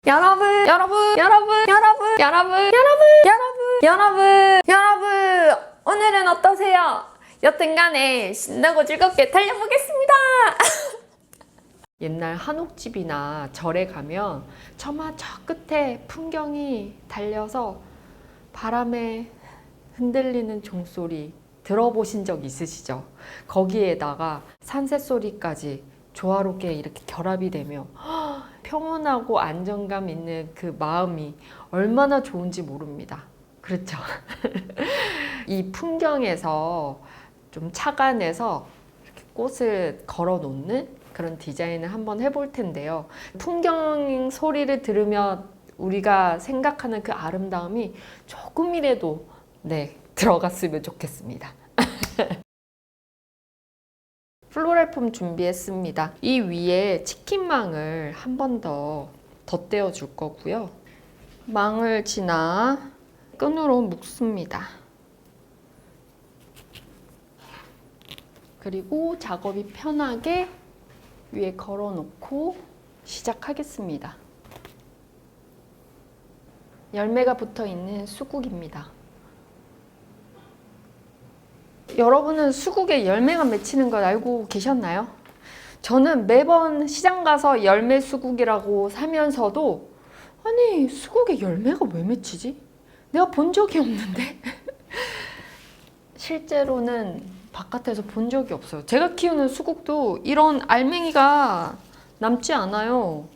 여러분, 여러분, 여러분, 여러분, 여러분, 여러분, 여러분, 여러분, 여러분, 오늘은 어떠세요? 여튼간에 신나고 즐겁게 달려보겠습니다. 옛날 한옥집이나 절에 가면 저마 저 끝에 풍경이 달려서 바람에 흔들리는 종소리 들어보신 적 있으시죠? 거기에다가 산새소리까지 조화롭게 이렇게 결합이 되며 평온하고 안정감 있는 그 마음이 얼마나 좋은지 모릅니다. 그렇죠? 이 풍경에서 좀 착안해서 이렇게 꽃을 걸어 놓는 그런 디자인을 한번 해볼 텐데요. 풍경 소리를 들으면 우리가 생각하는 그 아름다움이 조금이라도 들어갔으면 좋겠습니다. 플로럴 폼 준비했습니다. 이 위에 치킨망을 한 번 더 덧대어 줄 거고요. 망을 지나 끈으로 묶습니다. 그리고 작업이 편하게 위에 걸어 놓고 시작하겠습니다. 열매가 붙어 있는 수국입니다. 여러분은 수국에 열매가 맺히는 걸 알고 계셨나요? 저는 매번 시장 가서 열매 수국이라고 사면서도 아니 수국에 열매가 왜 맺히지? 내가 본 적이 없는데? 실제로는 바깥에서 본 적이 없어요. 제가 키우는 수국도 이런 알맹이가 남지 않아요.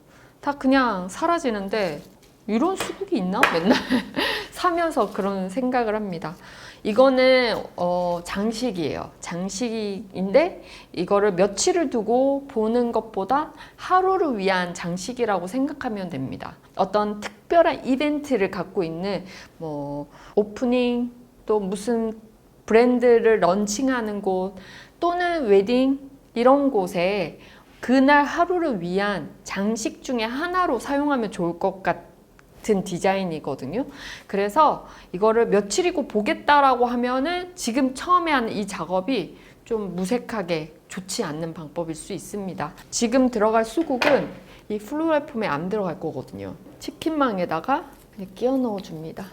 다 그냥 사라지는데 이런 수국이 있나? 맨날 사면서 그런 생각을 합니다. 이거는 장식이에요. 장식인데 이거를 며칠을 두고 보는 것보다 하루를 위한 장식이라고 생각하면 됩니다. 어떤 특별한 이벤트를 갖고 있는 뭐 오프닝 또 무슨 브랜드를 런칭하는 곳 또는 웨딩 이런 곳에 그날 하루를 위한 장식 중에 하나로 사용하면 좋을 것 같은 디자인이거든요. 그래서 이거를 며칠이고 보겠다라고 하면은 지금 처음에 하는 이 작업이 좀 무색하게 좋지 않는 방법일 수 있습니다. 지금 들어갈 수국은 이 플로럴 폼에 안 들어갈 거거든요. 치킨망에다가 그냥 끼워 넣어 줍니다.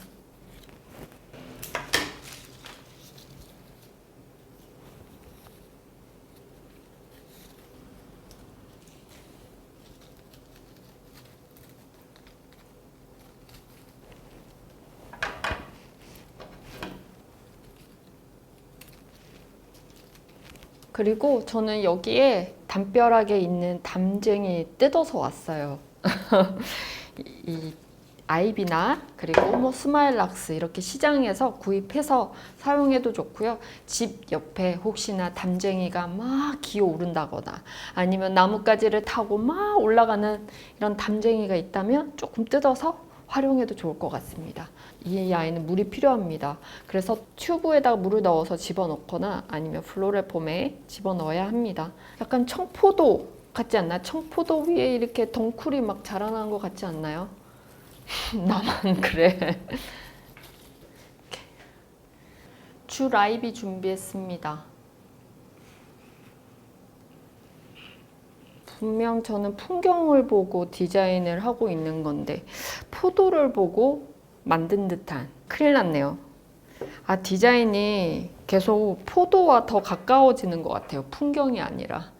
그리고 저는 여기에 담벼락에 있는 담쟁이 뜯어서 왔어요. 이 아이비나 그리고 뭐 스마일락스 이렇게 시장에서 구입해서 사용해도 좋고요. 집 옆에 혹시나 담쟁이가 막 기어오른다거나 아니면 나뭇가지를 타고 막 올라가는 이런 담쟁이가 있다면 조금 뜯어서 활용해도 좋을 것 같습니다. 이 아이는 물이 필요합니다. 그래서 튜브에다가 물을 넣어서 집어넣거나 아니면 플로럴 폼에 집어넣어야 합니다. 약간 청포도 같지 않나요? 청포도 위에 이렇게 덩쿨이 막 자라난 것 같지 않나요? 나만 그래. 줄 아이비 준비했습니다. 분명 저는 풍경을 보고 디자인을 하고 있는 건데 포도를 보고 만든 듯한 큰일 났네요. 디자인이 계속 포도와 더 가까워지는 것 같아요. 풍경이 아니라.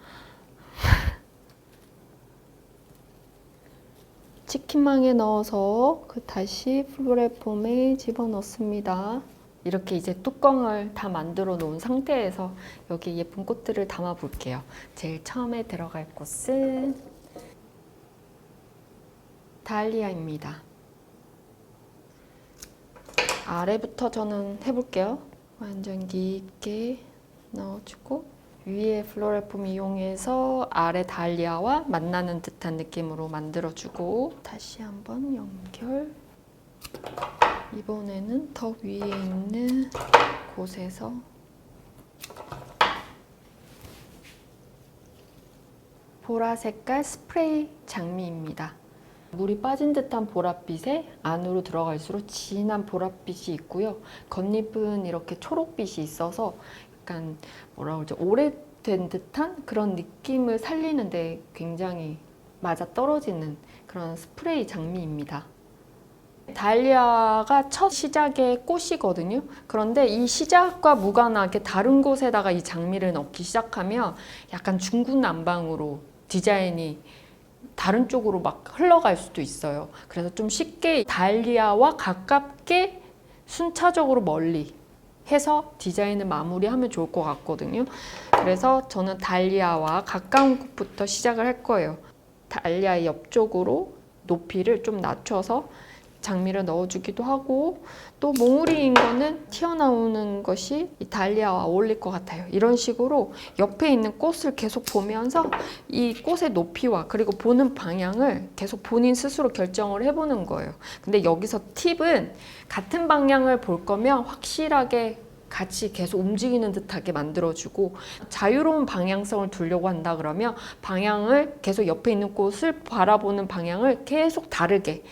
치킨망에 넣어서 다시 플로럴 폼에 집어넣습니다. 이렇게 이제 뚜껑을 다 만들어 놓은 상태에서 여기 예쁜 꽃들을 담아 볼게요. 제일 처음에 들어갈 꽃은 다알리아입니다. 아래부터 저는 해볼게요. 완전 깊게 넣어주고 위에 플로럴 폼 이용해서 아래 다알리아와 만나는 듯한 느낌으로 만들어주고 다시 한번 연결. 이번에는 더 위에 있는 곳에서 보라 색깔 스프레이 장미입니다. 물이 빠진 듯한 보랏빛에 안으로 들어갈수록 진한 보랏빛이 있고요. 겉잎은 이렇게 초록빛이 있어서 약간 뭐라 그러죠? 오래된 듯한 그런 느낌을 살리는데 굉장히 맞아 떨어지는 그런 스프레이 장미입니다. 다일리아가 첫 시작의 꽃이거든요. 그런데 이 시작과 무관하게 다른 곳에다가 이 장미를 넣기 시작하면 약간 중구난방으로 디자인이 다른 쪽으로 막 흘러갈 수도 있어요. 그래서 좀 쉽게 다일리아와 가깝게 순차적으로 멀리 해서 디자인을 마무리하면 좋을 것 같거든요. 그래서 저는 다일리아와 가까운 곳부터 시작을 할 거예요. 다일리아 옆쪽으로 높이를 좀 낮춰서 장미를 넣어주기도 하고, 또 몽우리인 거는 튀어나오는 것이 이 다일리아와 어울릴 것 같아요. 이런 식으로 옆에 있는 꽃을 계속 보면서 이 꽃의 높이와 그리고 보는 방향을 계속 본인 스스로 결정을 해보는 거예요. 근데 여기서 팁은 같은 방향을 볼 거면 확실하게 같이 계속 움직이는 듯하게 만들어주고, 자유로운 방향성을 두려고 한다 그러면 방향을 계속 옆에 있는 꽃을 바라보는 방향을 계속 다르게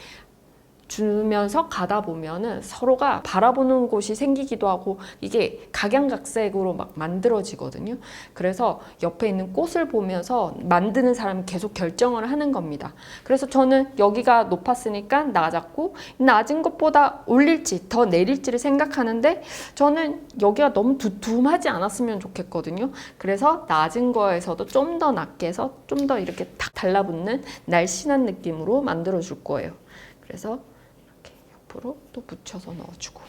주면서 가다 보면은 서로가 바라보는 곳이 생기기도 하고 이게 각양각색으로 막 만들어지거든요. 그래서 옆에 있는 꽃을 보면서 만드는 사람이 계속 결정을 하는 겁니다. 그래서 저는 여기가 높았으니까 낮았고, 낮은 것보다 올릴지 더 내릴지를 생각하는데 저는 여기가 너무 두툼하지 않았으면 좋겠거든요. 그래서 낮은 거에서도 좀 더 낮게 해서 좀 더 이렇게 탁 달라붙는 날씬한 느낌으로 만들어 줄 거예요. 그래서 옆으로 또 붙여서 넣어주고,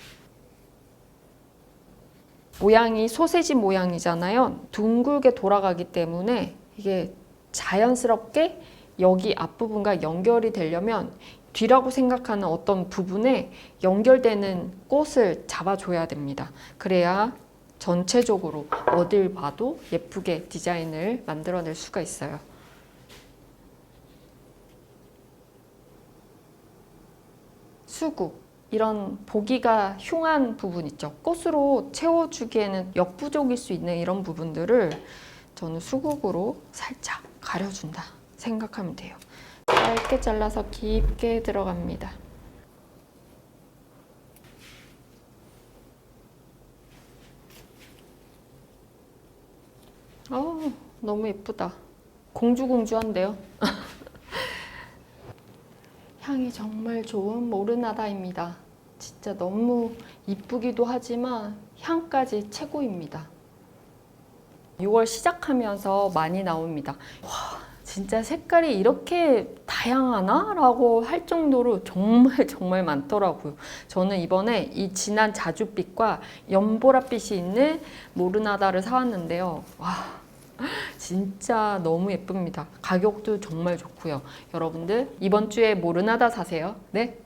모양이 소세지 모양이잖아요. 둥글게 돌아가기 때문에 이게 자연스럽게 여기 앞부분과 연결이 되려면 뒤라고 생각하는 어떤 부분에 연결되는 꽃을 잡아줘야 됩니다. 그래야 전체적으로 어딜 봐도 예쁘게 디자인을 만들어낼 수가 있어요. 수국, 이런 보기가 흉한 부분 있죠. 꽃으로 채워주기에는 역부족일 수 있는 이런 부분들을 저는 수국으로 살짝 가려준다 생각하면 돼요. 짧게 잘라서 깊게 들어갑니다. 너무 예쁘다. 공주공주한데요. 향이 정말 좋은 모르나다입니다. 진짜 너무 이쁘기도 하지만 향까지 최고입니다. 6월 시작하면서 많이 나옵니다. 와, 진짜 색깔이 이렇게 다양하나? 라고 할 정도로 정말 많더라고요. 저는 이번에 이 진한 자줏빛과 연보라빛이 있는 모르나다를 사왔는데요. 와, 진짜 너무 예쁩니다. 가격도 정말 좋고요. 여러분들 이번 주에 모르나다 사세요. 네?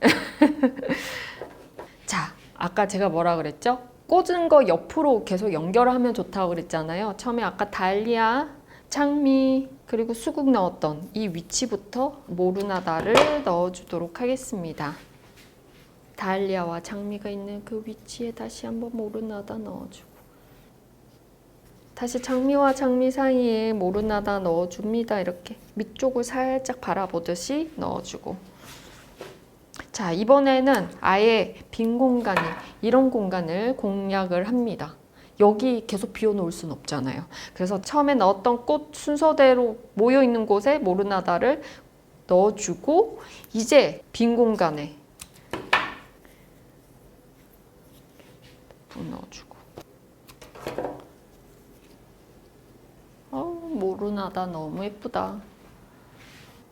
자, 아까 제가 뭐라 그랬죠? 꽂은 거 옆으로 계속 연결하면 좋다고 그랬잖아요. 처음에 아까 달리아, 장미, 그리고 수국 넣었던 이 위치부터 모르나다를 넣어주도록 하겠습니다. 달리아와 장미가 있는 그 위치에 다시 한번 모르나다 넣어주고, 다시 장미와 장미 사이에 모르나다 넣어줍니다. 이렇게 밑쪽을 살짝 바라보듯이 넣어주고, 자, 이번에는 아예 빈 공간에 이런 공간을 공략을 합니다. 여기 계속 비워놓을 순 없잖아요. 그래서 처음에 넣었던 꽃 순서대로 모여있는 곳에 모르나다를 넣어주고, 이제 빈 공간에 넣어주고, 모르나다 너무 예쁘다.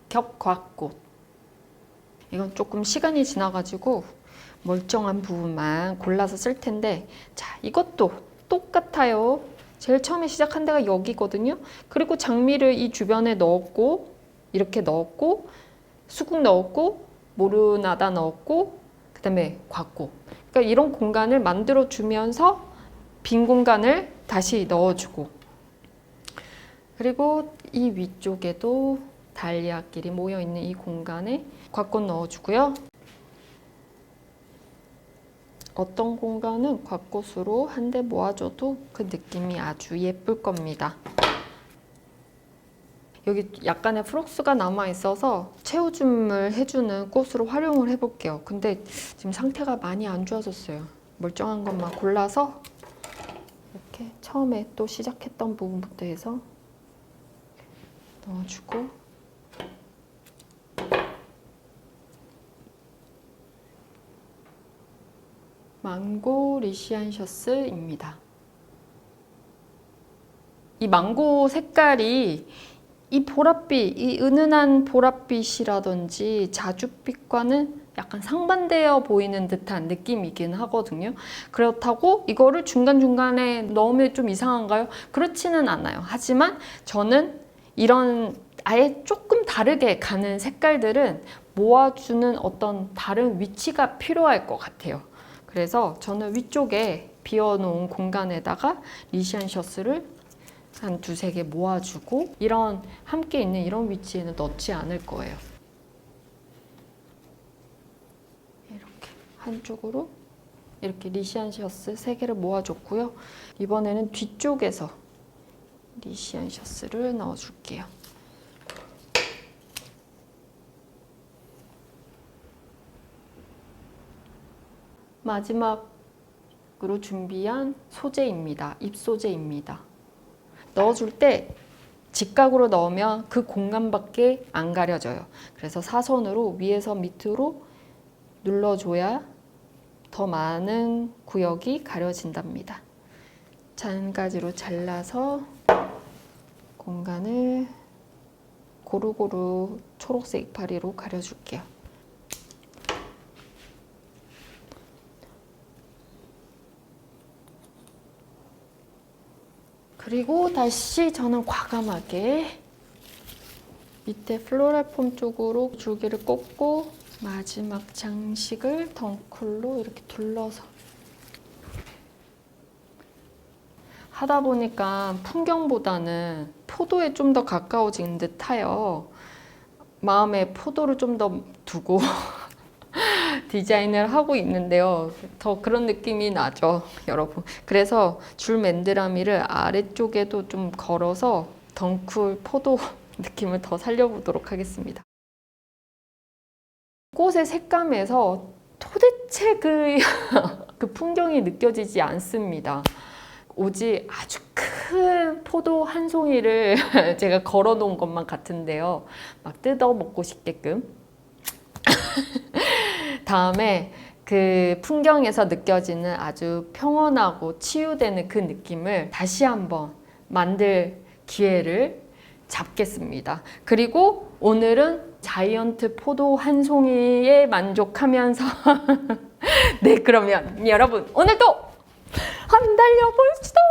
겹곽꽃, 이건 조금 시간이 지나가지고 멀쩡한 부분만 골라서 쓸 텐데, 자, 이것도 똑같아요. 제일 처음에 시작한 데가 여기거든요. 그리고 장미를 이 주변에 넣었고, 이렇게 넣었고, 수국 넣었고, 모르나다 넣었고, 그 다음에 곽꽃. 그러니까 이런 공간을 만들어 주면서 빈 공간을 다시 넣어주고, 그리고 이 위쪽에도 달리아끼리 모여있는 이 공간에 곽꽃 넣어주고요. 어떤 공간은 곽꽃으로 한데 모아줘도 그 느낌이 아주 예쁠 겁니다. 여기 약간의 프록스가 남아있어서 채워줌을 해주는 꽃으로 활용을 해볼게요. 근데 지금 상태가 많이 안 좋아졌어요. 멀쩡한 것만 골라서 이렇게 처음에 또 시작했던 부분부터 해서 넣어주고, 망고 리시안셔스입니다. 이 망고 색깔이 이 보랏빛, 이 은은한 보랏빛이라든지 자줏빛과는 약간 상반되어 보이는 듯한 느낌이긴 하거든요. 그렇다고 이거를 중간중간에 넣으면 좀 이상한가요? 그렇지는 않아요. 하지만 저는 이런 아예 조금 다르게 가는 색깔들은 모아주는 어떤 다른 위치가 필요할 것 같아요. 그래서 저는 위쪽에 비워놓은 공간에다가 리시안셔스를 한 두세 개 모아주고 이런 함께 있는 이런 위치에는 넣지 않을 거예요. 이렇게 한쪽으로 이렇게 리시안셔스 3개를 모아줬고요. 이번에는 뒤쪽에서 리시안셔스를 넣어줄게요. 마지막으로 준비한 소재입니다. 잎소재입니다. 넣어줄 때 직각으로 넣으면 그 공간밖에 안 가려져요. 그래서 사선으로 위에서 밑으로 눌러줘야 더 많은 구역이 가려진답니다. 잔가지로 잘라서 공간을 고루고루 초록색 이파리로 가려줄게요. 그리고 다시 저는 과감하게 밑에 플로랄 폼 쪽으로 줄기를 꽂고 마지막 장식을 덩쿨로 이렇게 둘러서 하다 보니까 풍경보다는 포도에 좀 더 가까워진 듯해요. 마음에 포도를 좀 더 두고 디자인을 하고 있는데요. 더 그런 느낌이 나죠, 여러분. 그래서 줄 맨드라미를 아래쪽에도 좀 걸어서 덩쿨 포도 느낌을 더 살려보도록 하겠습니다. 꽃의 색감에서 도대체 그 풍경이 느껴지지 않습니다. 오직 아주 큰 포도 한 송이를 제가 걸어 놓은 것만 같은데요. 막 뜯어 먹고 싶게끔. 다음에 그 풍경에서 느껴지는 아주 평온하고 치유되는 그 느낌을 다시 한번 만들 기회를 잡겠습니다. 그리고 오늘은 자이언트 포도 한 송이에 만족하면서 네, 그러면 여러분 오늘도 한 달려봅시다.